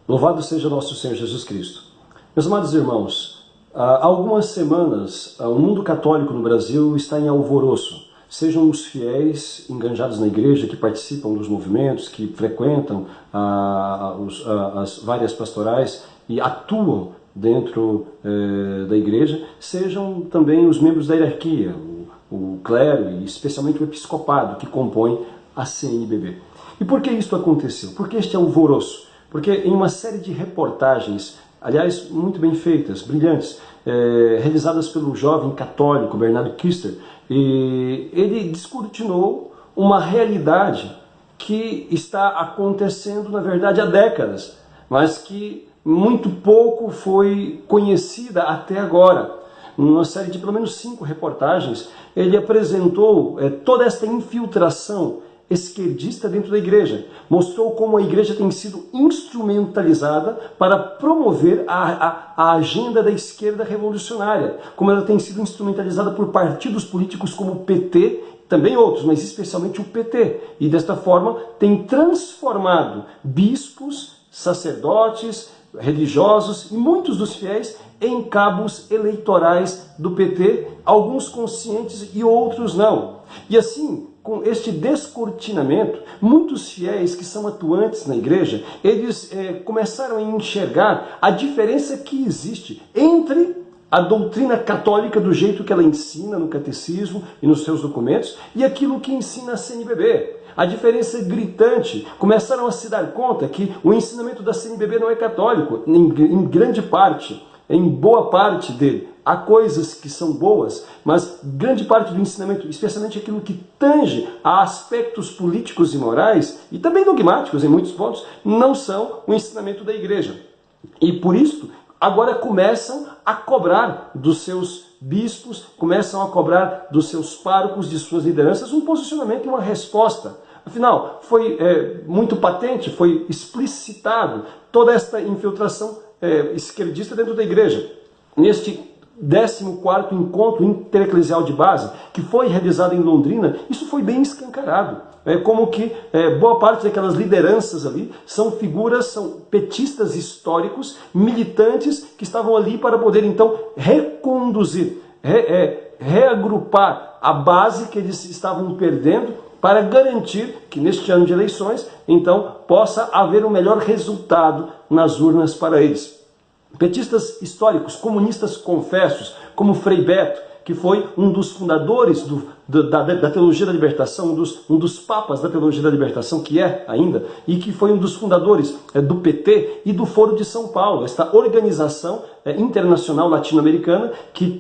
Louvado seja nosso Senhor Jesus Cristo. Meus amados irmãos, há algumas semanas o mundo católico no Brasil está em alvoroço. Sejam os fiéis enganjados na igreja, que participam dos movimentos, que frequentam as várias pastorais e atuam dentro da igreja, sejam também os membros da hierarquia, o clero e especialmente o episcopado que compõe a CNBB. E por que isso aconteceu? Por que este alvoroço? Porque em uma série de reportagens, aliás, muito bem feitas, brilhantes, realizadas pelo jovem católico Bernardo Kister, ele descortinou uma realidade que está acontecendo, na verdade, há décadas, mas que muito pouco foi conhecida até agora. Numa série de pelo menos 5 reportagens, ele apresentou toda esta infiltração esquerdista dentro da igreja. Mostrou como a igreja tem sido instrumentalizada para promover a agenda da esquerda revolucionária. Como ela tem sido instrumentalizada por partidos políticos como o PT, também outros, mas especialmente o PT. E desta forma tem transformado bispos, sacerdotes, religiosos e muitos dos fiéis em cabos eleitorais do PT, alguns conscientes e outros não. E assim, com este descortinamento, muitos fiéis que são atuantes na igreja, eles começaram a enxergar a diferença que existe entre a doutrina católica do jeito que ela ensina no catecismo e nos seus documentos e aquilo que ensina a CNBB. A diferença é gritante. Começaram a se dar conta que o ensinamento da CNBB não é católico, em grande parte, em boa parte dele. Há coisas que são boas, mas grande parte do ensinamento, especialmente aquilo que tange a aspectos políticos e morais, e também dogmáticos em muitos pontos, não são o ensinamento da igreja. E por isso, agora começam a cobrar dos seus bispos, começam a cobrar dos seus párocos, de suas lideranças, um posicionamento e uma resposta. Afinal, foi muito patente, foi explicitado toda esta infiltração esquerdista dentro da igreja. Neste 14º Encontro Intereclesial de Base, que foi realizado em Londrina, isso foi bem escancarado. Como que boa parte daquelas lideranças ali são figuras, são petistas históricos, militantes, que estavam ali para poder então reconduzir, reagrupar a base que eles estavam perdendo, para garantir que neste ano de eleições, então, possa haver um melhor resultado nas urnas para eles. Petistas históricos, comunistas confessos, como Frei Beto, que foi um dos fundadores da Teologia da Libertação, um dos papas da Teologia da Libertação, que é ainda, e que foi um dos fundadores do PT e do Foro de São Paulo, esta organização internacional latino-americana,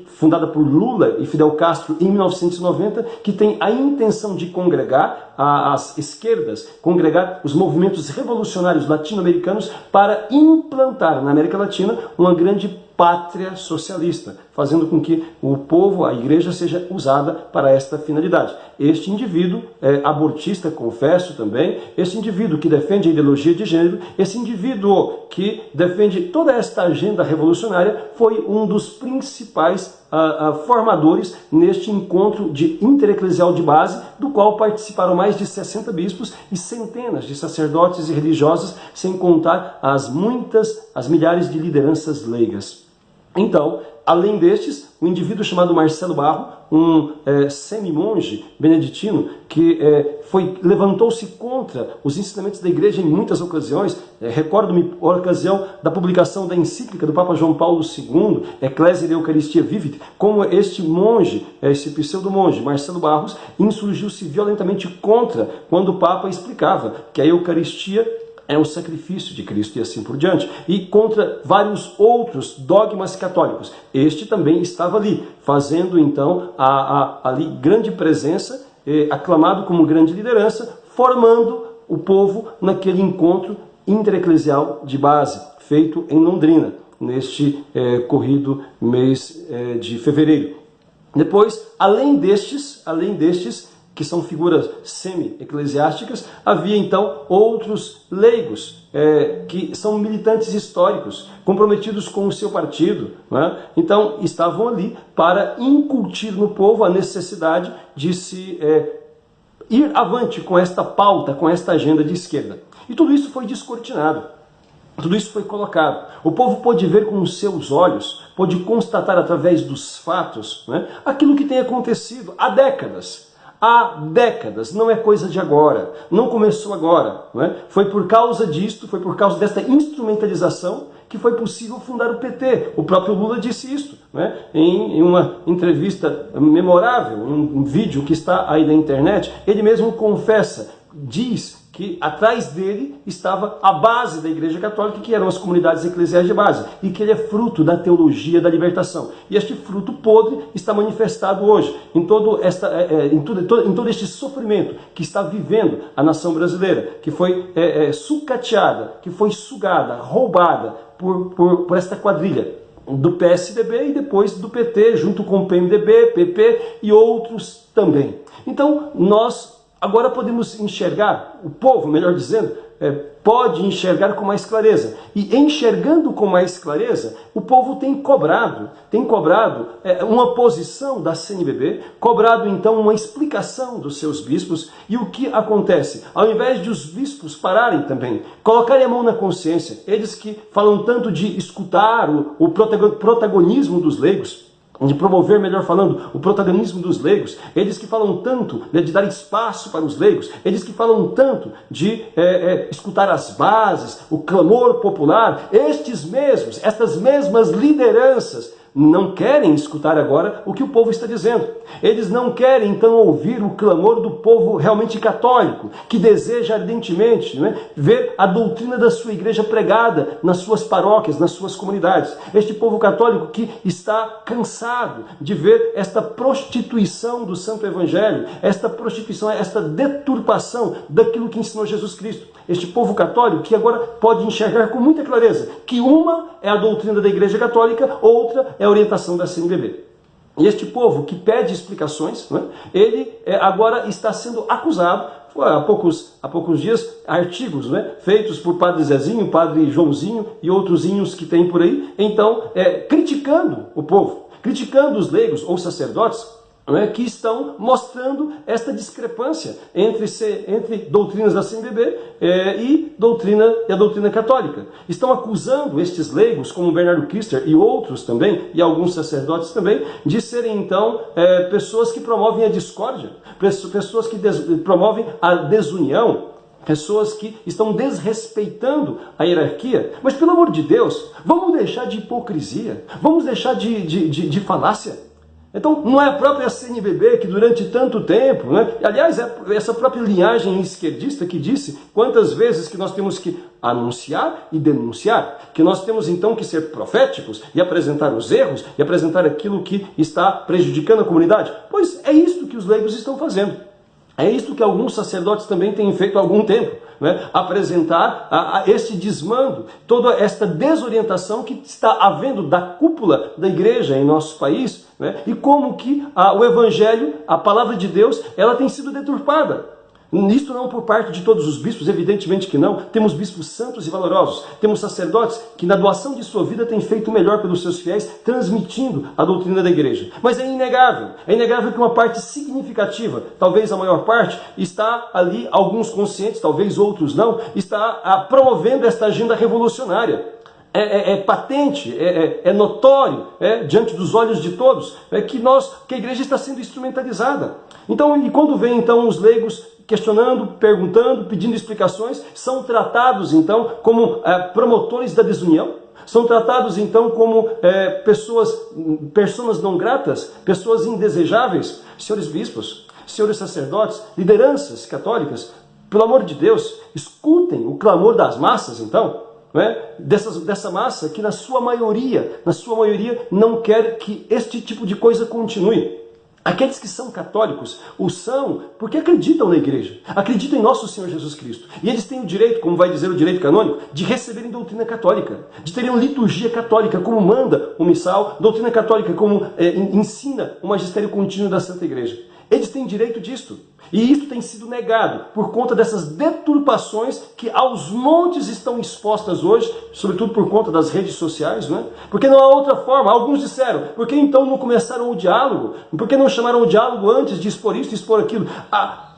fundada por Lula e Fidel Castro em 1990, que tem a intenção de congregar as esquerdas, congregar os movimentos revolucionários latino-americanos para implantar na América Latina uma grande pátria socialista, fazendo com que o povo, a igreja, seja usada para esta finalidade. Este indivíduo abortista, confesso também, este indivíduo que defende a ideologia de gênero, esse indivíduo que defende toda esta agenda revolucionária, foi um dos principais formadores neste encontro intereclesial de base, do qual participaram mais de 60 bispos e centenas de sacerdotes e religiosos, sem contar as milhares de lideranças leigas. Então, além destes, um indivíduo chamado Marcelo Barro, um semi-monge beneditino, que levantou-se contra os ensinamentos da igreja em muitas ocasiões. Recordo-me a ocasião da publicação da encíclica do Papa João Paulo II, Ecclesia Eucharistia Vivit, como este monge, esse pseudo-monge, Marcelo Barros, insurgiu-se violentamente contra quando o Papa explicava que a Eucaristia é o sacrifício de Cristo e assim por diante. E contra vários outros dogmas católicos. Este também estava ali, fazendo então ali grande presença, aclamado como grande liderança, formando o povo naquele encontro intereclesial de base, feito em Londrina, neste corrido mês de fevereiro. Depois, além destes, que são figuras semi-eclesiásticas, havia então outros leigos, que são militantes históricos, comprometidos com o seu partido, né? Então estavam ali para incutir no povo a necessidade de se ir avante com esta pauta, com esta agenda de esquerda. E tudo isso foi descortinado. Tudo isso foi colocado. O povo pôde ver com os seus olhos, pôde constatar através dos fatos, né, aquilo que tem acontecido há décadas. Há décadas, não é coisa de agora, não começou agora. Né? Foi por causa disto, foi por causa desta instrumentalização que foi possível fundar o PT. O próprio Lula disse isso, né? Em uma entrevista memorável, em um vídeo que está aí na internet. Ele mesmo confessa, diz que atrás dele estava a base da Igreja Católica, que eram as comunidades eclesiais de base, e que ele é fruto da teologia da libertação. E este fruto podre está manifestado hoje, em todo este sofrimento que está vivendo a nação brasileira, que foi sucateada, que foi sugada, roubada por esta quadrilha do PSDB e depois do PT, junto com o PMDB, PP e outros também. Então, nós agora podemos enxergar, o povo, melhor dizendo, pode enxergar com mais clareza. E enxergando com mais clareza, o povo tem cobrado uma posição da CNBB, cobrado então uma explicação dos seus bispos. E o que acontece? Ao invés de os bispos pararem também, colocarem a mão na consciência, eles que falam tanto de escutar o protagonismo dos leigos, de promover, melhor falando, o protagonismo dos leigos, eles que falam tanto, né, de dar espaço para os leigos, eles que falam tanto de escutar as bases, o clamor popular, estas mesmas lideranças não querem escutar agora o que o povo está dizendo. Eles não querem então ouvir o clamor do povo realmente católico, que deseja ardentemente, né, ver a doutrina da sua igreja pregada nas suas paróquias, nas suas comunidades. Este povo católico que está cansado de ver esta prostituição do Santo Evangelho, esta prostituição, esta deturpação daquilo que ensinou Jesus Cristo. Este povo católico que agora pode enxergar com muita clareza que uma é a doutrina da Igreja Católica, outra é a orientação da CNBB. E este povo que pede explicações, né, ele agora está sendo acusado. Há poucos dias, artigos, né, feitos por Padre Zezinho, Padre Joãozinho e outros que tem por aí, então, criticando o povo, criticando os leigos ou sacerdotes, que estão mostrando esta discrepância entre doutrinas da CNBB e a doutrina católica. Estão acusando estes leigos, como Bernardo Kister e outros também, e alguns sacerdotes também, de serem então pessoas que promovem a discórdia, pessoas que promovem a desunião, pessoas que estão desrespeitando a hierarquia. Mas pelo amor de Deus, vamos deixar de hipocrisia, vamos deixar de falácia. Então, não é a própria CNBB que durante tanto tempo, né? Aliás, é essa própria linhagem esquerdista que disse quantas vezes que nós temos que anunciar e denunciar, que nós temos então que ser proféticos e apresentar os erros e apresentar aquilo que está prejudicando a comunidade. Pois é isso que os leigos estão fazendo. É isso que alguns sacerdotes também têm feito há algum tempo, né? Apresentar este desmando, toda esta desorientação que está havendo da cúpula da igreja em nosso país, né? E como que o Evangelho, a palavra de Deus, ela tem sido deturpada. Isto não por parte de todos os bispos, evidentemente que não. Temos bispos santos e valorosos. Temos sacerdotes que na doação de sua vida têm feito o melhor pelos seus fiéis, transmitindo a doutrina da igreja. Mas é inegável que uma parte significativa, talvez a maior parte, está ali, alguns conscientes, talvez outros não, está promovendo esta agenda revolucionária. É patente, é notório, diante dos olhos de todos, que a igreja está sendo instrumentalizada. Então, e quando vem então os leigos questionando, perguntando, pedindo explicações, são tratados então como promotores da desunião, são tratados então como pessoas não gratas, pessoas indesejáveis. Senhores bispos, senhores sacerdotes, lideranças católicas, pelo amor de Deus, escutem o clamor das massas então, dessa massa que na sua maioria não quer que este tipo de coisa continue. Aqueles que são católicos o são porque acreditam na igreja, acreditam em nosso Senhor Jesus Cristo. E eles têm o direito, como vai dizer o direito canônico, de receberem doutrina católica, de terem uma liturgia católica, como manda o missal, doutrina católica, como ensina o magistério contínuo da Santa Igreja. Eles têm direito disto. E isso tem sido negado por conta dessas deturpações que aos montes estão expostas hoje, sobretudo por conta das redes sociais, né? Porque não há outra forma. Alguns disseram, por que então não começaram o diálogo? Por que não chamaram o diálogo antes de expor isso e expor aquilo?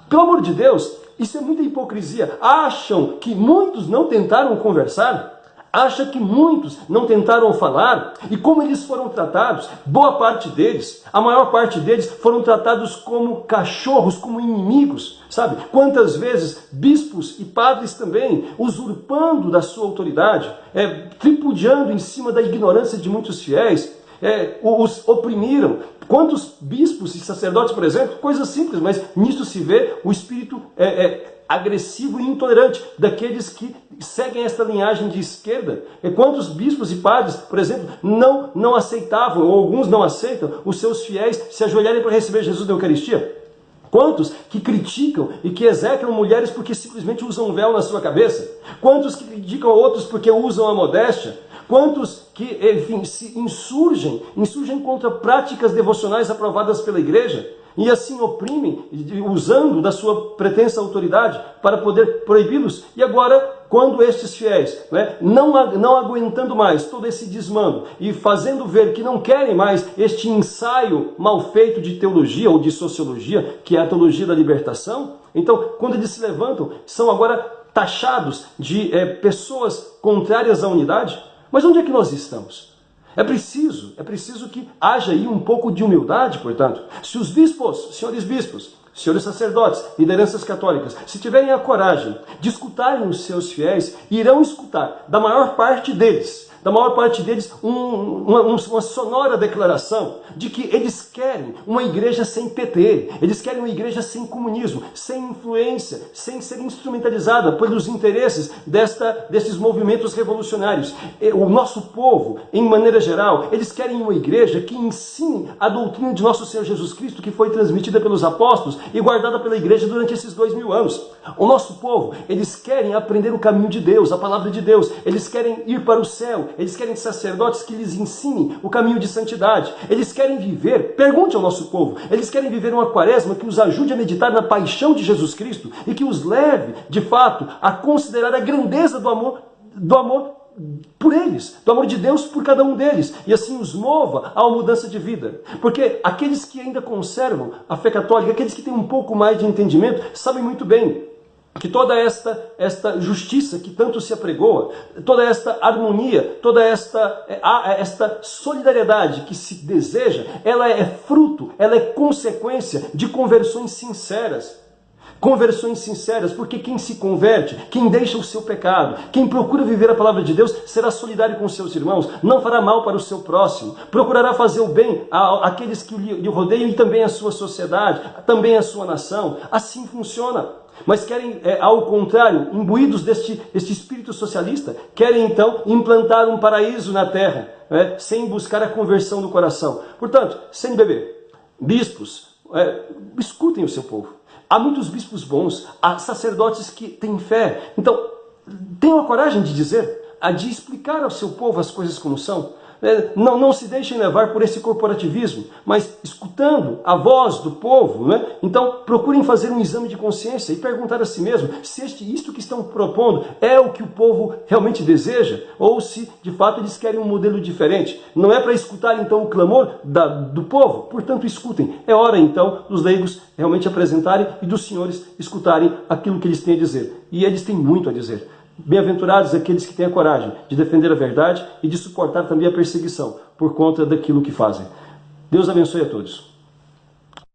Pelo amor de Deus, isso é muita hipocrisia. Acham que muitos não tentaram conversar? Acha que muitos não tentaram falar, e como eles foram tratados, boa parte deles, a maior parte deles foram tratados como cachorros, como inimigos, sabe? Quantas vezes bispos e padres também, usurpando da sua autoridade, tripudiando em cima da ignorância de muitos fiéis, os oprimiram. Quantos bispos e sacerdotes, por exemplo, coisas simples, mas nisso se vê o espírito agressivo e intolerante daqueles que seguem esta linhagem de esquerda. E quantos bispos e padres, por exemplo, não aceitavam, ou alguns não aceitam, os seus fiéis se ajoelharem para receber Jesus na Eucaristia? Quantos que criticam e que execram mulheres porque simplesmente usam um véu na sua cabeça? Quantos que criticam outros porque usam a modéstia? Quantos que, enfim, se insurgem contra práticas devocionais aprovadas pela igreja e assim oprimem, usando da sua pretensa autoridade para poder proibi-los? E agora, quando estes fiéis, não aguentando mais todo esse desmando e fazendo ver que não querem mais este ensaio mal feito de teologia ou de sociologia, que é a teologia da libertação, então, quando eles se levantam, são agora taxados de pessoas contrárias à unidade. Mas onde é que nós estamos? É preciso que haja aí um pouco de humildade, portanto. Se os bispos, senhores sacerdotes, lideranças católicas, se tiverem a coragem de escutarem os seus fiéis, irão escutar da maior parte deles, uma sonora declaração de que eles querem uma igreja sem PT, eles querem uma igreja sem comunismo, sem influência, sem ser instrumentalizada pelos interesses desses movimentos revolucionários. O nosso povo, em maneira geral, eles querem uma igreja que ensine a doutrina de nosso Senhor Jesus Cristo, que foi transmitida pelos apóstolos e guardada pela igreja durante esses 2000 anos. O nosso povo, eles querem aprender o caminho de Deus, a palavra de Deus, eles querem ir para o céu, eles querem sacerdotes que lhes ensinem o caminho de santidade. Eles querem viver, pergunte ao nosso povo, eles querem viver uma quaresma que os ajude a meditar na paixão de Jesus Cristo e que os leve, de fato, a considerar a grandeza do amor por eles, do amor de Deus por cada um deles, e assim os mova a uma mudança de vida. Porque aqueles que ainda conservam a fé católica, aqueles que têm um pouco mais de entendimento, sabem muito bem que toda esta justiça que tanto se apregoa, toda esta harmonia, toda esta solidariedade que se deseja, ela é fruto, ela é consequência de conversões sinceras. Conversões sinceras, porque quem se converte, quem deixa o seu pecado, quem procura viver a palavra de Deus, será solidário com seus irmãos, não fará mal para o seu próximo, procurará fazer o bem àqueles que lhe rodeiam e também à sua sociedade, também à sua nação. Assim funciona. Mas querem, ao contrário, imbuídos deste espírito socialista, querem então implantar um paraíso na terra, sem buscar a conversão do coração. Portanto, CNBB, bispos, escutem o seu povo. Há muitos bispos bons, há sacerdotes que têm fé. Então, tenham a coragem de dizer, de explicar ao seu povo as coisas como são. Não se deixem levar por esse corporativismo, mas escutando a voz do povo, então procurem fazer um exame de consciência e perguntar a si mesmo se isto que estão propondo é o que o povo realmente deseja, ou se de fato eles querem um modelo diferente. Não é para escutar então o clamor do povo, portanto escutem. É hora então dos leigos realmente apresentarem e dos senhores escutarem aquilo que eles têm a dizer. E eles têm muito a dizer. Bem-aventurados aqueles que têm a coragem de defender a verdade e de suportar também a perseguição por conta daquilo que fazem. Deus abençoe a todos.